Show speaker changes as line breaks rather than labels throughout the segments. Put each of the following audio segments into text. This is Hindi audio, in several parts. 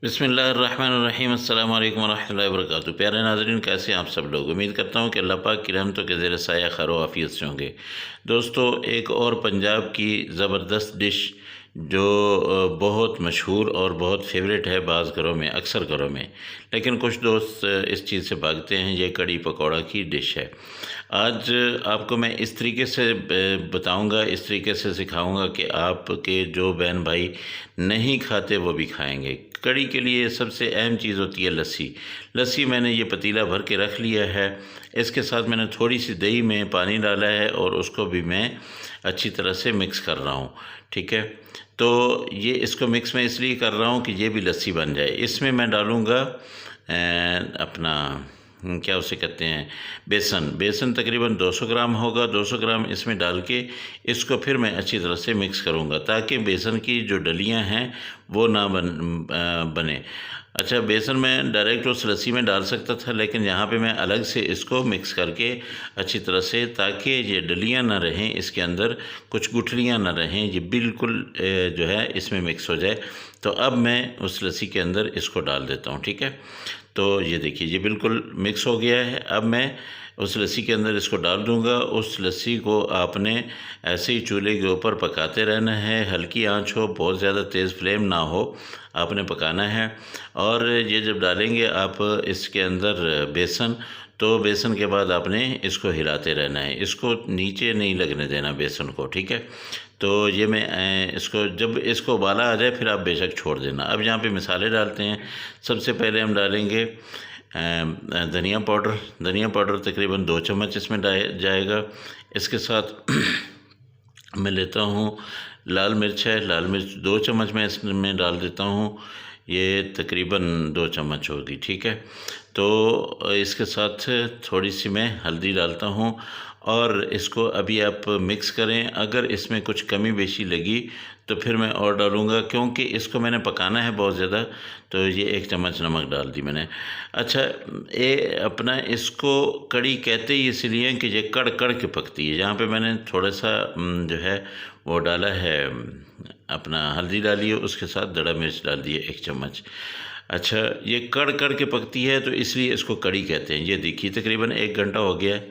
बिस्मिल्लाहिर्रहमानिर्रहीम अस्सलाम वालेकुम वरहमतुल्लाहि वबरकातुहू। प्यारे नाज़रीन, कैसे हैं आप सब लोग। उम्मीद करता हूँ कि अल्लाह पाक की रहमतों के ज़ेर साया खैर व आफ़ियत से होंगे। दोस्तों, एक और पंजाब की ज़बरदस्त डिश जो बहुत मशहूर और बहुत फेवरेट है बाज़ घरों में, अक्सर घरों में, लेकिन कुछ दोस्त इस चीज़ से भागते हैं। ये कड़ी पकौड़ा की डिश है। आज आपको मैं इस तरीके से बताऊंगा, इस तरीके से सिखाऊंगा कि आपके जो बहन भाई नहीं खाते वो भी खाएंगे। कड़ी के लिए सबसे अहम चीज़ होती है लस्सी। लस्सी मैंने ये पतीला भर के रख लिया है। इसके साथ मैंने थोड़ी सी दही में पानी डाला है और उसको भी मैं अच्छी तरह से मिक्स कर रहा हूँ। ठीक है, तो ये इसको मिक्स मैं इसलिए कर रहा हूँ कि ये भी लस्सी बन जाए। इसमें मैं डालूँगा अपना क्या उसे कहते हैं, बेसन। बेसन तकरीबन 200 ग्राम होगा। 200 ग्राम इसमें डाल के इसको फिर मैं अच्छी तरह से मिक्स करूँगा ताकि बेसन की जो डलियाँ हैं वो ना बने। अच्छा, बेसन मैं डायरेक्ट उस लस्सी में डाल सकता था, लेकिन यहाँ पे मैं अलग से इसको मिक्स करके अच्छी तरह से, ताकि ये डलियाँ ना रहें इसके अंदर, कुछ गुठलियाँ ना रहें, ये बिल्कुल जो है इसमें मिक्स हो जाए। तो अब मैं उस लस्सी के अंदर इसको डाल देता हूँ। ठीक है, तो ये देखिए ये बिल्कुल मिक्स हो गया है। अब मैं उस लस्सी के अंदर इसको डाल दूँगा। उस लस्सी को आपने ऐसे ही चूल्हे के ऊपर पकाते रहना है, हल्की आंच हो, बहुत ज़्यादा तेज़ फ्लेम ना हो, आपने पकाना है। और ये जब डालेंगे आप इसके अंदर बेसन, तो बेसन के बाद आपने इसको हिलाते रहना है, इसको नीचे नहीं लगने देना बेसन को। ठीक है, तो ये मैं इसको, जब इसको उबाला आ जाए फिर आप बेशक छोड़ देना। अब यहाँ पे मसाले डालते हैं। सबसे पहले हम डालेंगे धनिया पाउडर। धनिया पाउडर तकरीबन 2 चम्मच इसमें जाएगा। इसके साथ मैं लेता हूँ लाल मिर्च है, लाल मिर्च 2 चम्मच मैं इसमें डाल देता हूँ। ये तकरीबन 2 चम्मच होगी। ठीक है, तो इसके साथ थोड़ी सी मैं हल्दी डालता हूँ और इसको अभी आप मिक्स करें। अगर इसमें कुछ कमी बेशी लगी तो फिर मैं और डालूँगा, क्योंकि इसको मैंने पकाना है बहुत ज़्यादा। तो ये 1 चम्मच नमक डाल दी मैंने। अच्छा, ये अपना इसको कड़ी कहते ही इसलिए कि ये कड़ कड़ के पकती है। यहाँ पे मैंने थोड़ा सा जो है वो डाला है, अपना हल्दी डाली है, उसके साथ दड़ा मिर्च डाल दी है 1 चम्मच। अच्छा, ये कड़ कड़ के पकती है तो इसलिए इसको कड़ी कहते हैं। ये देखिए तकरीबन 1 घंटा हो गया है,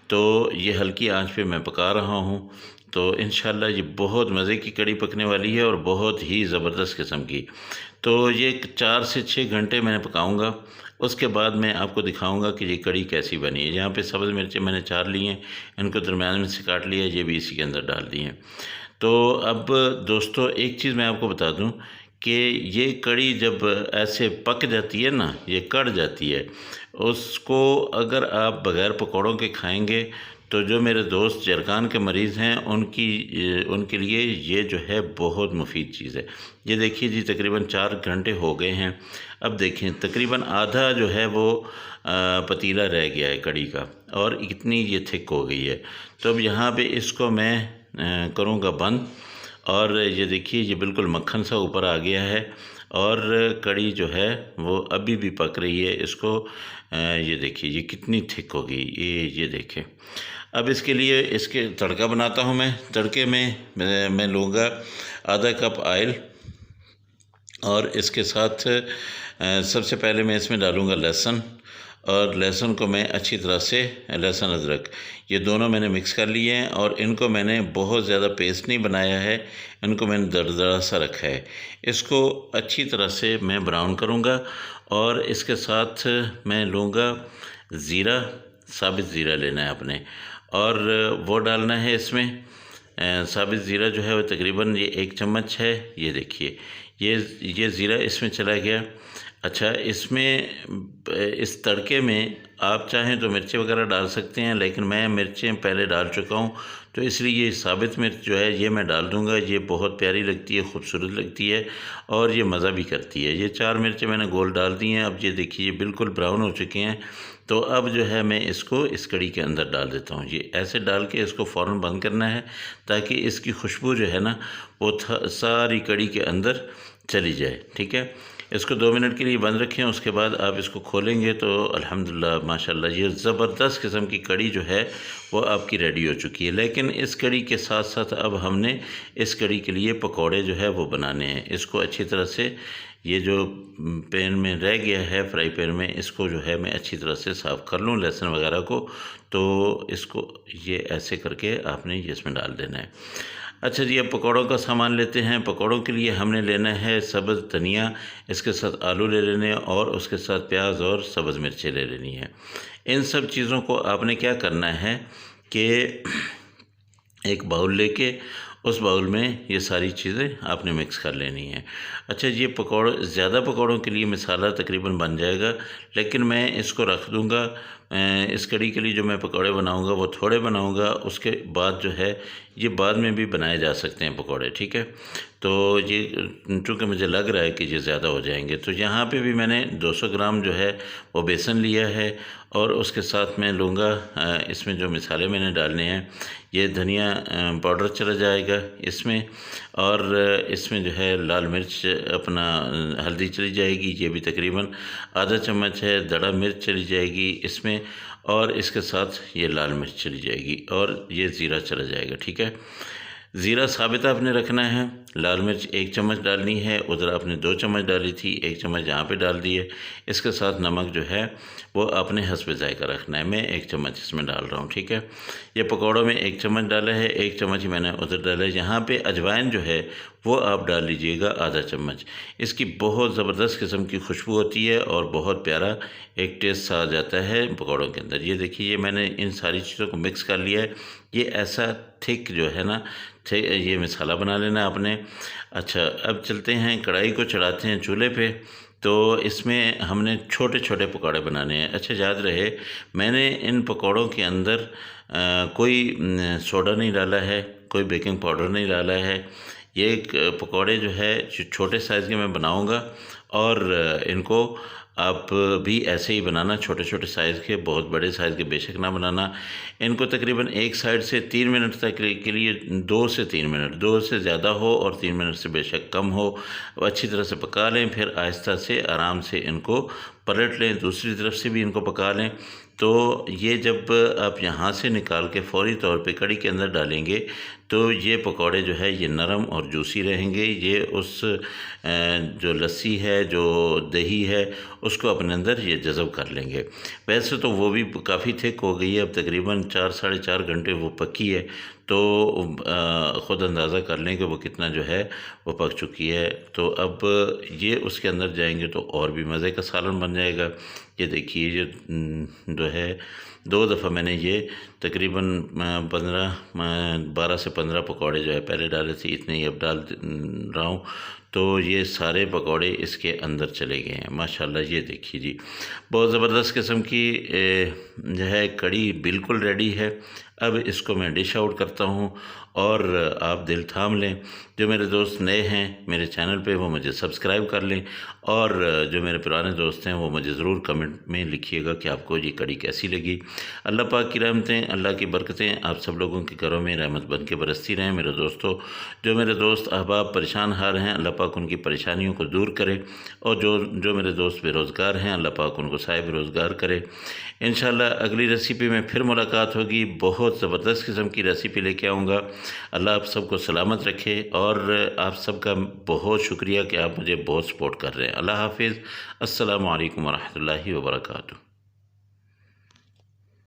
तो ये हल्की आंच पे मैं पका रहा हूँ। तो इंशाल्लाह ये बहुत मज़े की कड़ी पकने वाली है और बहुत ही ज़बरदस्त किस्म की। तो ये 4 से 6 घंटे मैंने पकाऊंगा। उसके बाद मैं आपको दिखाऊंगा कि ये कड़ी कैसी बनी है। यहाँ पे सब्ज़ मिर्चें मैंने 4 ली हैं, इनको दरमियान में से काट लिया, ये भी इसी के अंदर डाल दी हैं। तो अब दोस्तों, एक चीज़ मैं आपको बता दूं कि ये कड़ी जब ऐसे पक जाती है ना, ये कड़ जाती है, उसको अगर आप बग़ैर पकौड़ों के खाएंगे तो जो मेरे दोस्त जरखान के मरीज़ हैं उनके लिए ये जो है बहुत मुफीद चीज़ है। ये देखिए जी, तकरीबन 4 घंटे हो गए हैं। अब देखें तकरीबन आधा जो है वो पतीला रह गया है कड़ी का, और इतनी ये थिक हो गई है। तो अब यहाँ पे इसको मैं करूँगा बंद, और ये देखिए ये बिल्कुल मक्खन सा ऊपर आ गया है और कड़ी जो है वो अभी भी पक रही है। इसको ये देखिए ये कितनी थिक हो गई, ये देखें। अब इसके लिए इसके तड़का बनाता हूँ मैं। तड़के में मैं लूँगा आधा कप ऑयल, और इसके साथ सबसे पहले मैं इसमें डालूँगा लहसुन, और लहसुन को मैं अच्छी तरह से, लहसुन अदरक ये दोनों मैंने मिक्स कर लिए हैं, और इनको मैंने बहुत ज़्यादा पेस्ट नहीं बनाया है, इनको मैंने दरदरा सा रखा है। इसको अच्छी तरह से मैं ब्राउन करूँगा, और इसके साथ मैं लूँगा ज़ीरा, साबित ज़ीरा लेना है आपने, और वो डालना है इसमें। साबित ज़ीरा जो है वो तकरीबन ये 1 चम्मच है। ये देखिए ये ज़ीरा इसमें चला गया। अच्छा, इसमें इस तड़के में आप चाहें तो मिर्ची वगैरह डाल सकते हैं, लेकिन मैं मिर्चें पहले डाल चुका हूँ, तो इसलिए ये साबित मिर्च जो है ये मैं डाल दूँगा। ये बहुत प्यारी लगती है, खूबसूरत लगती है, और ये मज़ा भी करती है। ये 4 मिर्चें मैंने गोल डाल दी हैं। अब ये देखिए ये बिल्कुल ब्राउन हो चुके हैं। तो अब जो है मैं इसको इस कड़ी के अंदर डाल देता हूँ। ये ऐसे डाल के इसको फ़ौरन बंद करना है, ताकि इसकी खुशबू जो है ना वो सारी कड़ी के अंदर चली जाए। ठीक है, इसको 2 मिनट के लिए बंद रखें। उसके बाद आप इसको खोलेंगे तो अल्हम्दुलिल्लाह माशाल्लाह ये ज़बरदस्त किस्म की कड़ी जो है वो आपकी रेडी हो चुकी है। लेकिन इस कड़ी के साथ साथ अब हमने इस कड़ी के लिए पकौड़े जो है वो बनाने हैं। इसको अच्छी तरह से ये जो पैन में रह गया है फ्राई पैन में, इसको जो है मैं अच्छी तरह से साफ़ कर लूँ लहसुन वगैरह को। तो इसको ये ऐसे करके आपने ये इसमें डाल देना है। अच्छा जी, अब पकौड़ों का सामान लेते हैं। पकौड़ों के लिए हमने लेना है सब्ज़ धनिया, इसके साथ आलू ले लेने हैं और उसके साथ प्याज और सब्ज़ मिर्चें ले लेनी है। इन सब चीज़ों को आपने क्या करना है कि एक बाउल लेके उस बाउल में ये सारी चीज़ें आपने मिक्स कर लेनी है। अच्छा, ये ज़्यादा पकौड़ों के लिए मसाला तकरीबन बन जाएगा, लेकिन मैं इसको रख दूँगा। इस कड़ी के लिए जो मैं पकौड़े बनाऊँगा वो थोड़े बनाऊँगा, उसके बाद जो है ये बाद में भी बनाए जा सकते हैं पकौड़े, ठीक है। तो ये चूँकि मुझे लग रहा है कि ये ज़्यादा हो जाएंगे, तो यहाँ पे भी मैंने 200 ग्राम जो है वो बेसन लिया है और उसके साथ मैं लूँगा इसमें जो मसाले मैंने डालने हैं, ये धनिया पाउडर चला जाएगा इसमें, और इसमें जो है लाल मिर्च अपना हल्दी चली जाएगी, ये भी तकरीबन आधा चम्मच है। दड़ा मिर्च चली जाएगी इसमें, और इसके साथ ये लाल मिर्च चली जाएगी, और ये ज़ीरा चला जाएगा, ठीक है। ज़ीरा साबित आपने रखना है। लाल मिर्च 1 चम्मच डालनी है, उधर आपने 2 चम्मच डाली थी, 1 चम्मच यहाँ पे डाल दिए। इसके साथ नमक जो है वो आपने हस्बे ज़ायक़ा रखना है। मैं 1 चम्मच इसमें डाल रहा हूँ, ठीक है। ये पकौड़ों में 1 चम्मच डाला है, 1 चम्मच ही मैंने उधर डाला है। यहाँ पे अजवाइन जो है वो आप डाल लीजिएगा आधा चम्मच। इसकी बहुत ज़बरदस्त किस्म की खुशबू होती है और बहुत प्यारा एक टेस्ट सा आ जाता है पकौड़ों के अंदर। ये देखिए, ये मैंने इन सारी चीज़ों को मिक्स कर लिया है। ये ऐसा थिक जो है ना, ये मसाला बना लेना आपने। अच्छा, अब चलते हैं कढ़ाई को चढ़ाते हैं चूल्हे पे। तो इसमें हमने छोटे छोटे पकौड़े बनाने हैं। अच्छा, याद रहे मैंने इन पकौड़ों के अंदर कोई सोडा नहीं डाला है, कोई बेकिंग पाउडर नहीं डाला है। ये एक पकौड़े जो है छोटे साइज़ के मैं बनाऊंगा, और इनको आप भी ऐसे ही बनाना, छोटे छोटे साइज़ के, बहुत बड़े साइज़ के बेशक ना बनाना। इनको तकरीबन एक साइड से 3 मिनट तक के लिए 2 से 3 मिनट, 2 से ज़्यादा हो और 3 मिनट से बेशक कम हो, अच्छी तरह से पका लें। फिर आहिस्ता से आराम से इनको पलट लें, दूसरी तरफ से भी इनको पका लें। तो ये जब आप यहाँ से निकाल के फ़ौरी तौर पे कड़ी के अंदर डालेंगे तो ये पकौड़े जो है ये नरम और जूसी रहेंगे। ये उस जो लस्सी है, जो दही है, उसको अपने अंदर ये जज़ब कर लेंगे। वैसे तो वो भी काफ़ी थिक हो गई है, अब तकरीबन 4 साढ़े 4 घंटे वो पकी है, तो ख़ुद अंदाज़ा कर लें कि वो कितना जो है वो पक चुकी है। तो अब ये उसके अंदर जाएंगे तो और भी मज़े का सालन बन जाएगा। ये देखिए, ये जो है 2 दफ़ा मैंने ये तकरीबन 12 से 15 पकौड़े जो है पहले डाले थे, इतने ही अब डाल रहा हूँ। तो ये सारे पकौड़े इसके अंदर चले गए हैं माशाल्लाह। ये देखिए जी, बहुत ज़बरदस्त किस्म की जो है कड़ी बिल्कुल रेडी है। अब इसको मैं डिश आउट करता हूँ, और आप दिल थाम लें। जो मेरे दोस्त नए हैं मेरे चैनल पे वो मुझे सब्सक्राइब कर लें, और जो मेरे पुराने दोस्त हैं वो मुझे ज़रूर कमेंट में लिखिएगा कि आपको ये कड़ी कैसी लगी। अल्लाह पाक की रहमतें, अल्लाह की बरकतें आप सब लोगों के घरों में रहमत बन के बरसती रहें। मेरे दोस्तों, जो मेरे दोस्त अहबाब परेशान हाल हैं, अल्लाह पाक उनकी परेशानियों को दूर करे, और जो मेरे दोस्त बेरोज़गार हैं, अल्लाह पाक उनको साहिब रोज़गार करे। इंशाल्लाह अगली रेसिपी में फिर मुलाकात होगी। बहुत ज़बरदस्त किस्म की रेसिपी लेके आऊँगा। अल्लाह आप सबको सलामत रखे, और आप सबका बहुत शुक्रिया कि आप मुझे बहुत सपोर्ट कर रहे हैं। अल्लाह हाफिज़। अस्सलामु अलैकुम व रहमतुल्लाहि व बरकातुहू।